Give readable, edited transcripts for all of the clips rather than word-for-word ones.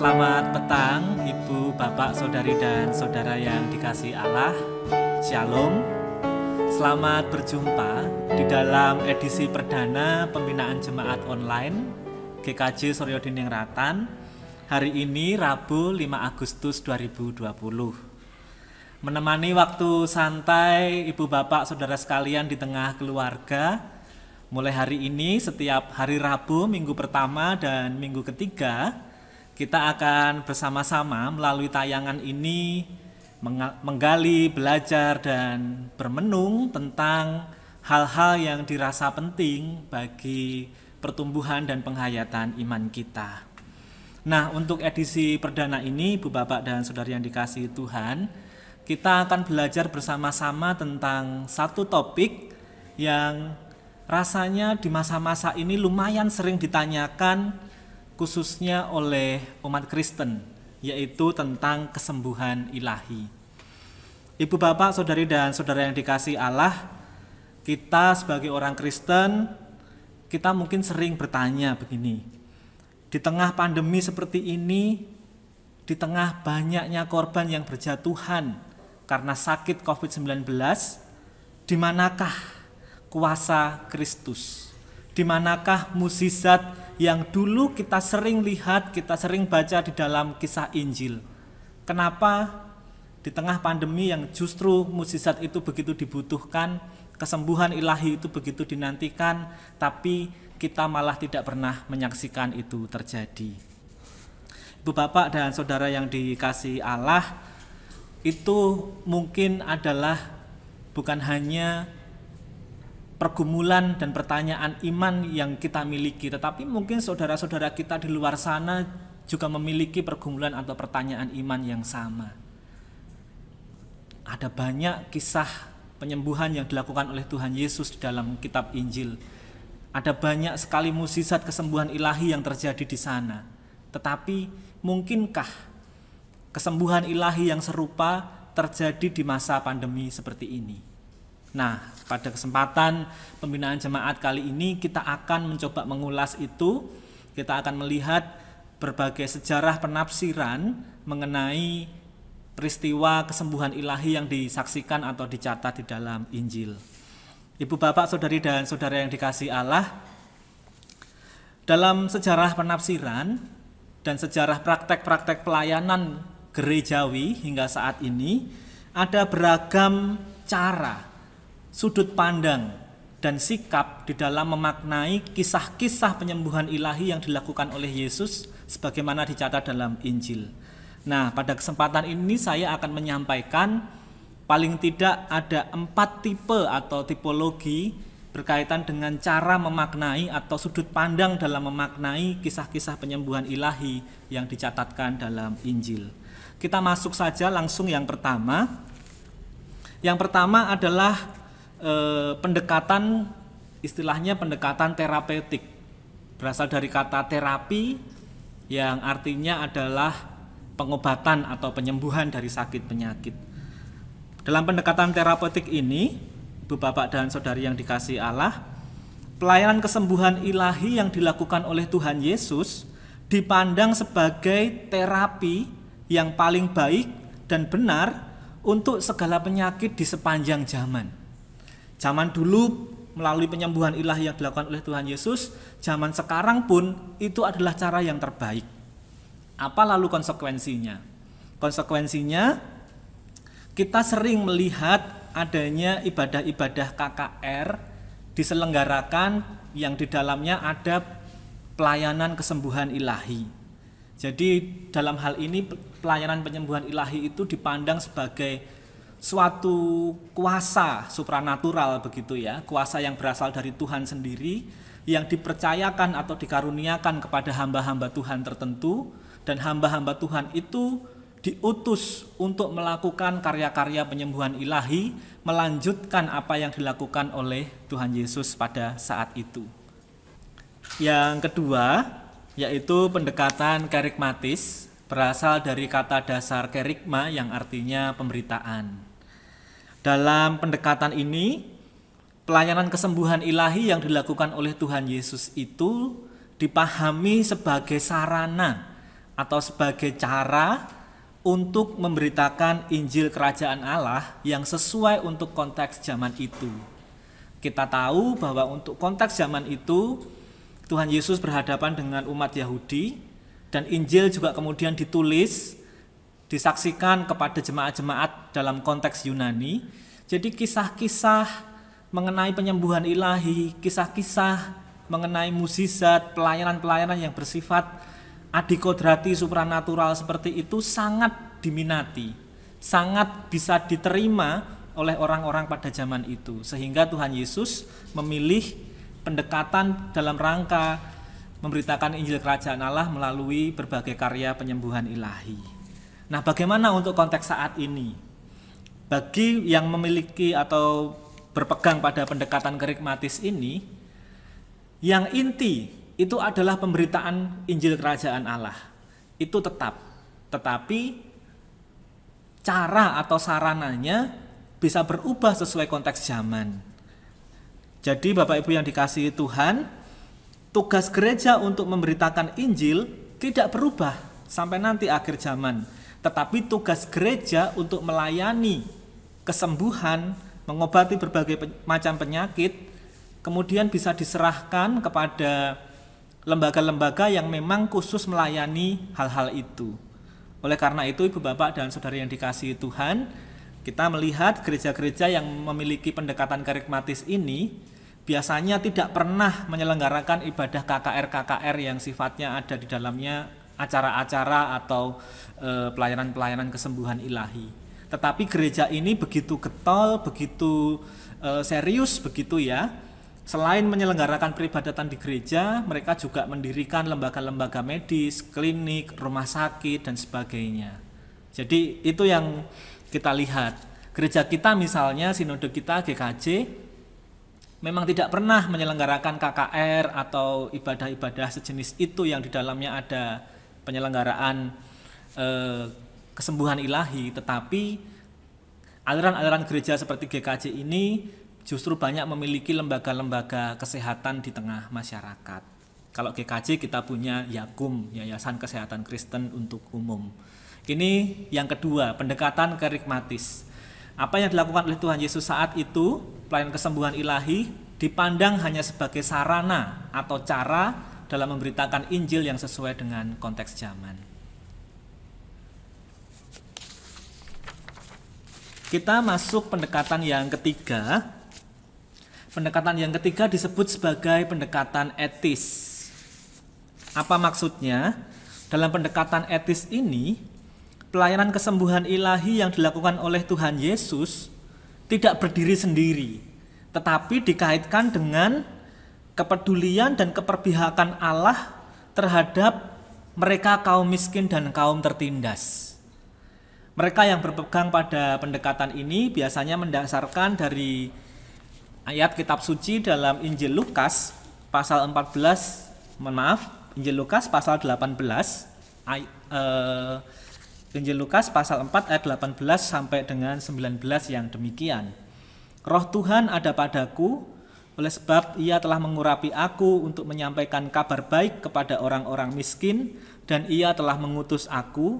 Selamat petang, Ibu, Bapak, Saudari, dan Saudara yang dikasihi Allah. Shalom. Selamat berjumpa di dalam edisi perdana Pembinaan Jemaat Online GKJ Suryo Diningratan. Hari ini Rabu 5 Agustus 2020. Menemani waktu santai Ibu, Bapak, Saudara sekalian di tengah keluarga. Mulai hari ini setiap hari Rabu, minggu pertama dan minggu ketiga, kita akan bersama-sama melalui tayangan ini menggali, belajar, dan bermenung tentang hal-hal yang dirasa penting bagi pertumbuhan dan penghayatan iman kita. Nah, untuk edisi perdana ini, Ibu, Bapak, dan Saudara yang dikasihi Tuhan, kita akan belajar bersama-sama tentang satu topik yang rasanya di masa-masa ini lumayan sering ditanyakan, khususnya oleh umat Kristen, yaitu tentang kesembuhan ilahi. Ibu, Bapak, Saudari, dan Saudara yang dikasihi Allah, kita sebagai orang Kristen, kita mungkin sering bertanya begini, di tengah pandemi seperti ini, di tengah banyaknya korban yang berjatuhan karena sakit COVID-19, di manakah kuasa Kristus? Di manakah mukjizat yang dulu kita sering lihat, kita sering baca di dalam kisah Injil? Kenapa di tengah pandemi yang justru mukjizat itu begitu dibutuhkan, kesembuhan ilahi itu begitu dinantikan, tapi kita malah tidak pernah menyaksikan itu terjadi? Ibu, Bapak, dan Saudara yang dikasihi Allah, itu mungkin adalah bukan hanya pergumulan dan pertanyaan iman yang kita miliki, tetapi mungkin saudara-saudara kita di luar sana juga memiliki pergumulan atau pertanyaan iman yang sama. Ada banyak kisah penyembuhan yang dilakukan oleh Tuhan Yesus di dalam kitab Injil. Ada banyak sekali mukjizat kesembuhan ilahi yang terjadi di sana. Tetapi mungkinkah kesembuhan ilahi yang serupa terjadi di masa pandemi seperti ini? Nah, pada kesempatan pembinaan jemaat kali ini kita akan mencoba mengulas itu. Kita akan melihat berbagai sejarah penafsiran mengenai peristiwa kesembuhan ilahi yang disaksikan atau dicatat di dalam Injil. Ibu, Bapak, Saudari, dan Saudara yang dikasihi Allah, dalam sejarah penafsiran dan sejarah praktek-praktek pelayanan gerejawi hingga saat ini, ada beragam cara, sudut pandang, dan sikap di dalam memaknai kisah-kisah penyembuhan ilahi yang dilakukan oleh Yesus sebagaimana dicatat dalam Injil. Nah, pada kesempatan ini saya akan menyampaikan paling tidak ada 4 tipe atau tipologi berkaitan dengan cara memaknai atau sudut pandang dalam memaknai kisah-kisah penyembuhan ilahi yang dicatatkan dalam Injil. Kita masuk saja langsung yang pertama. Yang pertama adalah pendekatan, istilahnya pendekatan terapeutik, berasal dari kata terapi yang artinya adalah pengobatan atau penyembuhan dari sakit penyakit. Dalam pendekatan terapeutik ini, Ibu, Bapak, dan Saudari yang dikasihi Allah, pelayanan kesembuhan ilahi yang dilakukan oleh Tuhan Yesus dipandang sebagai terapi yang paling baik dan benar untuk segala penyakit di sepanjang zaman. Zaman dulu melalui penyembuhan ilahi yang dilakukan oleh Tuhan Yesus, zaman sekarang pun itu adalah cara yang terbaik. Apa lalu konsekuensinya? Konsekuensinya kita sering melihat adanya ibadah-ibadah KKR diselenggarakan yang di dalamnya ada pelayanan kesembuhan ilahi. Jadi dalam hal ini pelayanan penyembuhan ilahi itu dipandang sebagai suatu kuasa supranatural begitu ya, kuasa yang berasal dari Tuhan sendiri yang dipercayakan atau dikaruniakan kepada hamba-hamba Tuhan tertentu, dan hamba-hamba Tuhan itu diutus untuk melakukan karya-karya penyembuhan ilahi, melanjutkan apa yang dilakukan oleh Tuhan Yesus pada saat itu. Yang kedua yaitu pendekatan kerigmatis, berasal dari kata dasar kerigma yang artinya pemberitaan. Dalam pendekatan ini, pelayanan kesembuhan ilahi yang dilakukan oleh Tuhan Yesus itu dipahami sebagai sarana atau sebagai cara untuk memberitakan Injil Kerajaan Allah yang sesuai untuk konteks zaman itu. Kita tahu bahwa untuk konteks zaman itu Tuhan Yesus berhadapan dengan umat Yahudi dan Injil juga kemudian ditulis, disaksikan kepada jemaat-jemaat dalam konteks Yunani. Jadi kisah-kisah mengenai penyembuhan ilahi, kisah-kisah mengenai mukjizat, pelayanan-pelayanan yang bersifat adikodrati supranatural seperti itu sangat diminati, sangat bisa diterima oleh orang-orang pada zaman itu. Sehingga Tuhan Yesus memilih pendekatan dalam rangka memberitakan Injil Kerajaan Allah melalui berbagai karya penyembuhan ilahi. Nah, bagaimana untuk konteks saat ini? Bagi yang memiliki atau berpegang pada pendekatan kerikmatis ini, yang inti itu adalah pemberitaan Injil Kerajaan Allah. Itu tetap. Tetapi cara atau sarananya bisa berubah sesuai konteks zaman. Jadi Bapak Ibu yang dikasihi Tuhan, tugas gereja untuk memberitakan Injil tidak berubah sampai nanti akhir zaman. Tetapi tugas gereja untuk melayani kesembuhan, mengobati berbagai macam penyakit, kemudian bisa diserahkan kepada lembaga-lembaga yang memang khusus melayani hal-hal itu. Oleh karena itu, Ibu Bapak dan Saudara yang dikasihi Tuhan, kita melihat gereja-gereja yang memiliki pendekatan kerikmatis ini biasanya tidak pernah menyelenggarakan ibadah KKR-KKR yang sifatnya ada di dalamnya acara-acara atau pelayanan-pelayanan kesembuhan ilahi. Tetapi gereja ini begitu getol, begitu serius begitu ya. Selain menyelenggarakan peribadatan di gereja, mereka juga mendirikan lembaga-lembaga medis, klinik, rumah sakit, dan sebagainya. Jadi itu yang kita lihat. Gereja kita misalnya, sinode kita GKJ, memang tidak pernah menyelenggarakan KKR atau ibadah-ibadah sejenis itu yang di dalamnya ada penyelenggaraan kesembuhan ilahi. Tetapi aliran-aliran gereja seperti GKJ ini justru banyak memiliki lembaga-lembaga kesehatan di tengah masyarakat. Kalau GKJ kita punya Yakum, Yayasan Kesehatan Kristen untuk Umum. Ini yang kedua, pendekatan kerikmatis. Apa yang dilakukan oleh Tuhan Yesus saat itu, pelayanan kesembuhan ilahi, dipandang hanya sebagai sarana atau cara dalam memberitakan Injil yang sesuai dengan konteks zaman. Kita masuk pendekatan yang ketiga. Pendekatan yang ketiga disebut sebagai pendekatan etis. Apa maksudnya? Dalam pendekatan etis ini, pelayanan kesembuhan ilahi yang dilakukan oleh Tuhan Yesus tidak berdiri sendiri, tetapi dikaitkan dengan kepedulian dan keperpihakan Allah terhadap mereka kaum miskin dan kaum tertindas. Mereka yang berpegang pada pendekatan ini biasanya mendasarkan dari ayat kitab suci dalam Injil Lukas pasal 14, Injil Lukas pasal 18, Injil Lukas pasal 4 ayat 18 sampai dengan 19 yang demikian. Roh Tuhan ada padaku, oleh sebab Ia telah mengurapi aku untuk menyampaikan kabar baik kepada orang-orang miskin, dan Ia telah mengutus aku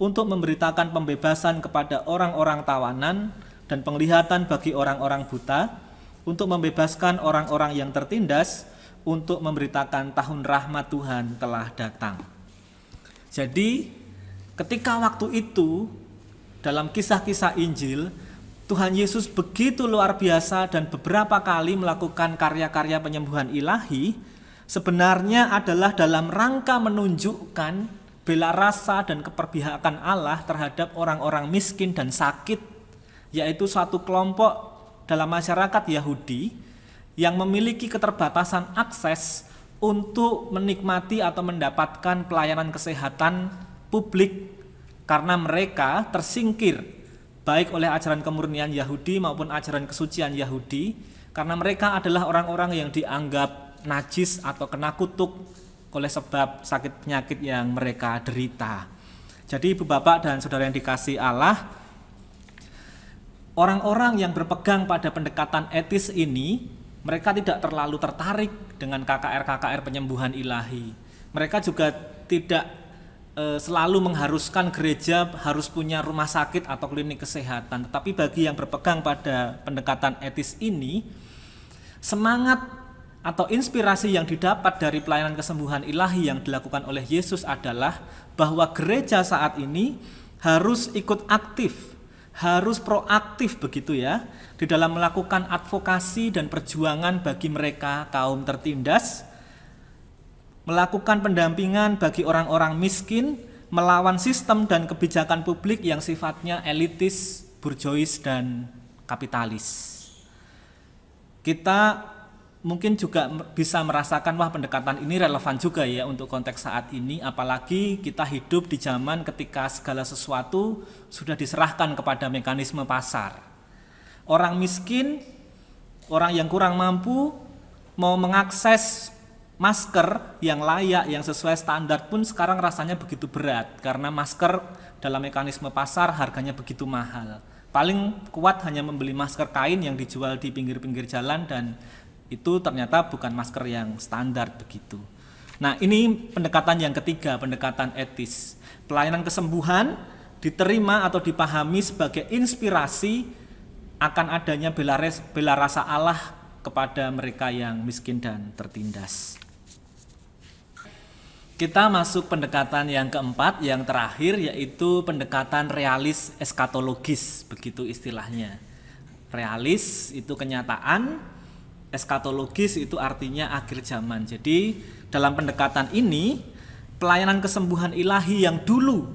untuk memberitakan pembebasan kepada orang-orang tawanan dan penglihatan bagi orang-orang buta, untuk membebaskan orang-orang yang tertindas, untuk memberitakan tahun rahmat Tuhan telah datang. Jadi ketika waktu itu dalam kisah-kisah Injil, Tuhan Yesus begitu luar biasa dan beberapa kali melakukan karya-karya penyembuhan ilahi, sebenarnya adalah dalam rangka menunjukkan bela rasa dan keperpihakan Allah terhadap orang-orang miskin dan sakit, yaitu suatu kelompok dalam masyarakat Yahudi yang memiliki keterbatasan akses untuk menikmati atau mendapatkan pelayanan kesehatan publik karena mereka tersingkir baik oleh ajaran kemurnian Yahudi maupun ajaran kesucian Yahudi, karena mereka adalah orang-orang yang dianggap najis atau kena kutuk oleh sebab sakit penyakit yang mereka derita. Jadi Ibu Bapak dan Saudara yang dikasihi Allah, orang-orang yang berpegang pada pendekatan etis ini, mereka tidak terlalu tertarik dengan KKR-KKR penyembuhan ilahi. Mereka juga tidak selalu mengharuskan gereja harus punya rumah sakit atau klinik kesehatan. Tetapi bagi yang berpegang pada pendekatan etis ini, semangat atau inspirasi yang didapat dari pelayanan kesembuhan ilahi yang dilakukan oleh Yesus adalah bahwa gereja saat ini harus ikut aktif, harus proaktif begitu ya, di dalam melakukan advokasi dan perjuangan bagi mereka kaum tertindas, melakukan pendampingan bagi orang-orang miskin, melawan sistem dan kebijakan publik yang sifatnya elitis, burjois, dan kapitalis. Kita mungkin juga bisa merasakan wah pendekatan ini relevan juga ya untuk konteks saat ini, apalagi kita hidup di zaman ketika segala sesuatu sudah diserahkan kepada mekanisme pasar. Orang miskin, orang yang kurang mampu mau mengakses masker yang layak, yang sesuai standar pun sekarang rasanya begitu berat karena masker dalam mekanisme pasar harganya begitu mahal. Paling kuat hanya membeli masker kain yang dijual di pinggir-pinggir jalan dan itu ternyata bukan masker yang standar begitu. Nah, ini pendekatan yang ketiga, pendekatan etis. Pelayanan kesembuhan diterima atau dipahami sebagai inspirasi akan adanya bela rasa Allah kepada mereka yang miskin dan tertindas. Kita masuk pendekatan yang keempat, yang terakhir, yaitu pendekatan realis eskatologis, begitu istilahnya. Realis itu kenyataan, eskatologis itu artinya akhir zaman. Jadi dalam pendekatan ini, pelayanan kesembuhan ilahi yang dulu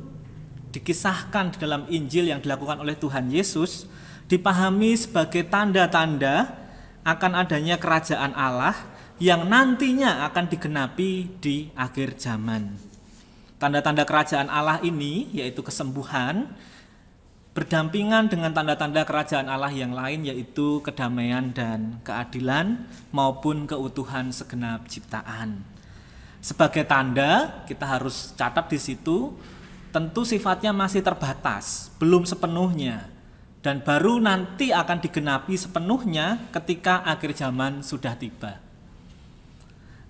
dikisahkan di dalam Injil yang dilakukan oleh Tuhan Yesus dipahami sebagai tanda-tanda akan adanya kerajaan Allah yang nantinya akan digenapi di akhir zaman. Tanda-tanda kerajaan Allah ini yaitu kesembuhan berdampingan dengan tanda-tanda kerajaan Allah yang lain, yaitu kedamaian dan keadilan maupun keutuhan segenap ciptaan. Sebagai tanda, kita harus catat di situ, tentu sifatnya masih terbatas, belum sepenuhnya, dan baru nanti akan digenapi sepenuhnya ketika akhir zaman sudah tiba.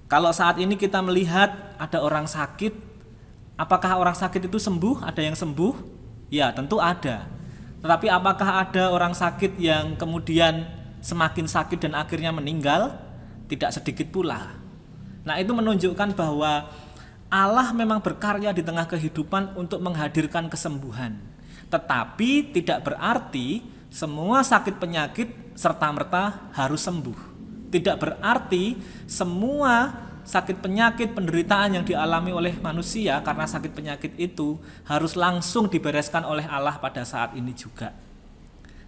Kalau saat ini kita melihat ada orang sakit, apakah orang sakit itu sembuh? Ada yang sembuh? Ya, tentu ada. Tetapi apakah ada orang sakit yang kemudian semakin sakit dan akhirnya meninggal? Tidak sedikit pula. Nah, itu menunjukkan bahwa Allah memang berkarya di tengah kehidupan untuk menghadirkan kesembuhan. Tetapi tidak berarti semua sakit penyakit serta-merta harus sembuh. Tidak berarti semua sakit penyakit penderitaan yang dialami oleh manusia karena sakit penyakit itu harus langsung dibereskan oleh Allah pada saat ini juga.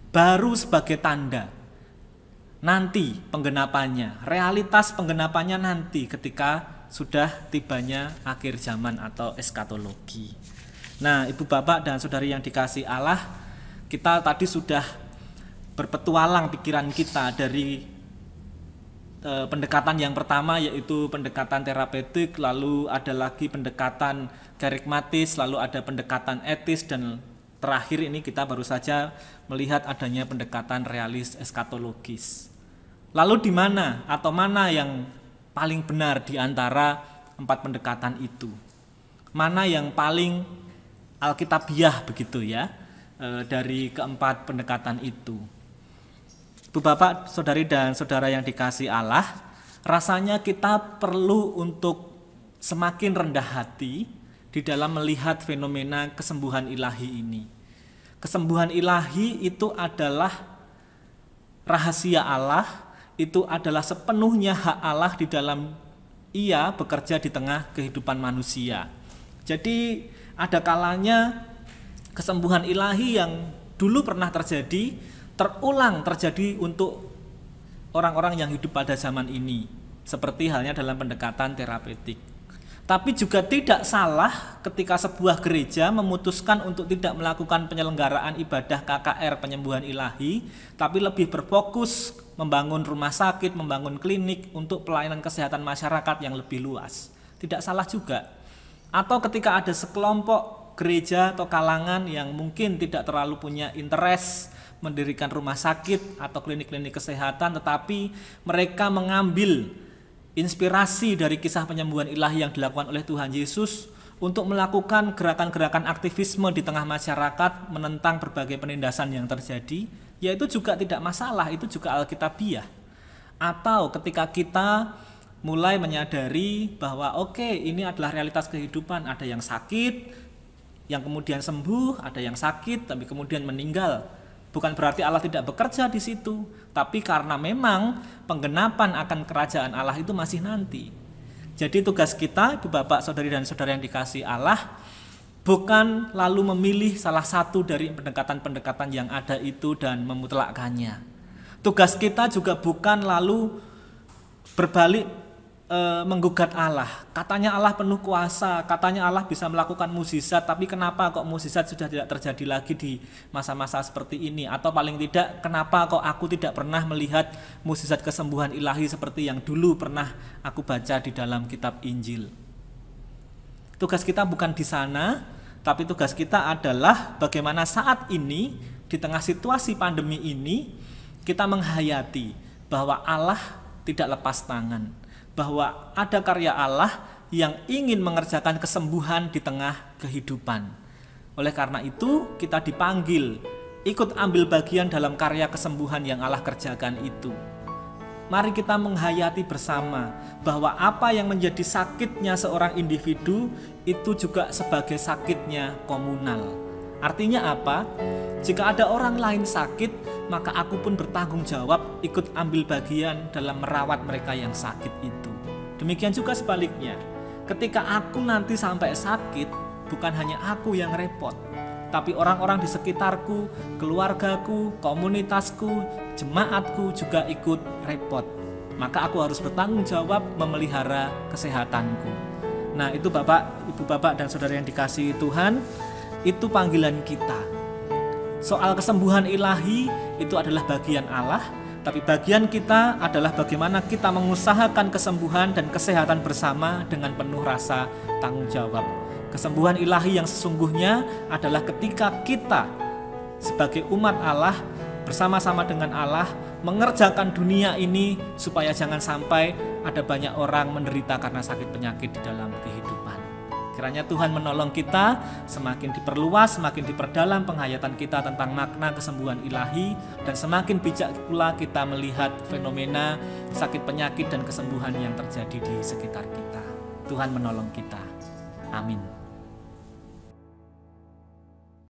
Baru sebagai tanda nanti penggenapannya, realitas penggenapannya nanti ketika sudah tibanya akhir zaman atau eskatologi. Nah, Ibu Bapak dan Saudari yang dikasihi Allah, kita tadi sudah berpetualang pikiran kita dari pendekatan yang pertama, yaitu pendekatan terapeutik, lalu ada lagi pendekatan karismatis, lalu ada pendekatan etis, dan terakhir ini kita baru saja melihat adanya pendekatan realis eskatologis. Lalu di mana atau mana yang paling benar di antara empat pendekatan itu? Mana yang paling alkitabiah begitu ya dari keempat pendekatan itu? Bu Bapak, Saudari dan Saudara yang dikasihi Allah, rasanya kita perlu untuk semakin rendah hati di dalam melihat fenomena kesembuhan ilahi ini. Kesembuhan ilahi itu adalah rahasia Allah, itu adalah sepenuhnya hak Allah di dalam Ia bekerja di tengah kehidupan manusia. Jadi ada kalanya kesembuhan ilahi yang dulu pernah terjadi terulang terjadi untuk orang-orang yang hidup pada zaman ini, seperti halnya dalam pendekatan terapeutik. Tapi juga tidak salah ketika sebuah gereja memutuskan untuk tidak melakukan penyelenggaraan ibadah KKR penyembuhan ilahi, tapi lebih berfokus membangun rumah sakit, membangun klinik untuk pelayanan kesehatan masyarakat yang lebih luas. Tidak salah juga. Atau ketika ada sekelompok gereja atau kalangan yang mungkin tidak terlalu punya interest mendirikan rumah sakit atau klinik-klinik kesehatan, tetapi mereka mengambil inspirasi dari kisah penyembuhan ilahi yang dilakukan oleh Tuhan Yesus untuk melakukan gerakan-gerakan aktivisme di tengah masyarakat menentang berbagai penindasan yang terjadi, ya itu juga tidak masalah, itu juga alkitabiah. Atau ketika kita mulai menyadari bahwa oke, ini adalah realitas kehidupan, ada yang sakit, yang kemudian sembuh, ada yang sakit tapi kemudian meninggal. Bukan berarti Allah tidak bekerja di situ, tapi karena memang penggenapan akan kerajaan Allah itu masih nanti. Jadi tugas kita, Ibu Bapak, Saudari dan Saudara yang dikasihi Allah, bukan lalu memilih salah satu dari pendekatan-pendekatan yang ada itu dan memutlakkannya. Tugas kita juga bukan lalu berbalik menggugat Allah. Katanya Allah penuh kuasa, katanya Allah bisa melakukan mukjizat, tapi kenapa kok mukjizat sudah tidak terjadi lagi di masa-masa seperti ini? Atau paling tidak, kenapa kok aku tidak pernah melihat mukjizat kesembuhan ilahi seperti yang dulu pernah aku baca di dalam kitab Injil? Tugas kita bukan di sana, tapi tugas kita adalah bagaimana saat ini, di tengah situasi pandemi ini, kita menghayati bahwa Allah tidak lepas tangan, bahwa ada karya Allah yang ingin mengerjakan kesembuhan di tengah kehidupan. Oleh karena itu, kita dipanggil ikut ambil bagian dalam karya kesembuhan yang Allah kerjakan itu. Mari kita menghayati bersama bahwa apa yang menjadi sakitnya seorang individu itu juga sebagai sakitnya komunal. Artinya apa? Jika ada orang lain sakit, maka aku pun bertanggung jawab ikut ambil bagian dalam merawat mereka yang sakit itu. Demikian juga sebaliknya, ketika aku nanti sampai sakit, bukan hanya aku yang repot, tapi orang-orang di sekitarku, keluargaku, komunitasku, jemaatku juga ikut repot. Maka aku harus bertanggung jawab memelihara kesehatanku. Nah, itu Bapak, Ibu Bapak dan Saudara yang dikasihi Tuhan, itu panggilan kita. Soal kesembuhan ilahi itu adalah bagian Allah, tapi bagian kita adalah bagaimana kita mengusahakan kesembuhan dan kesehatan bersama dengan penuh rasa tanggung jawab. Kesembuhan ilahi yang sesungguhnya adalah ketika kita sebagai umat Allah bersama-sama dengan Allah mengerjakan dunia ini supaya jangan sampai ada banyak orang menderita karena sakit penyakit di dalam kehidupan. Kiranya Tuhan menolong kita semakin diperluas, semakin diperdalam penghayatan kita tentang makna kesembuhan ilahi, dan semakin bijak pula kita melihat fenomena sakit penyakit dan kesembuhan yang terjadi di sekitar kita. Tuhan menolong kita. Amin.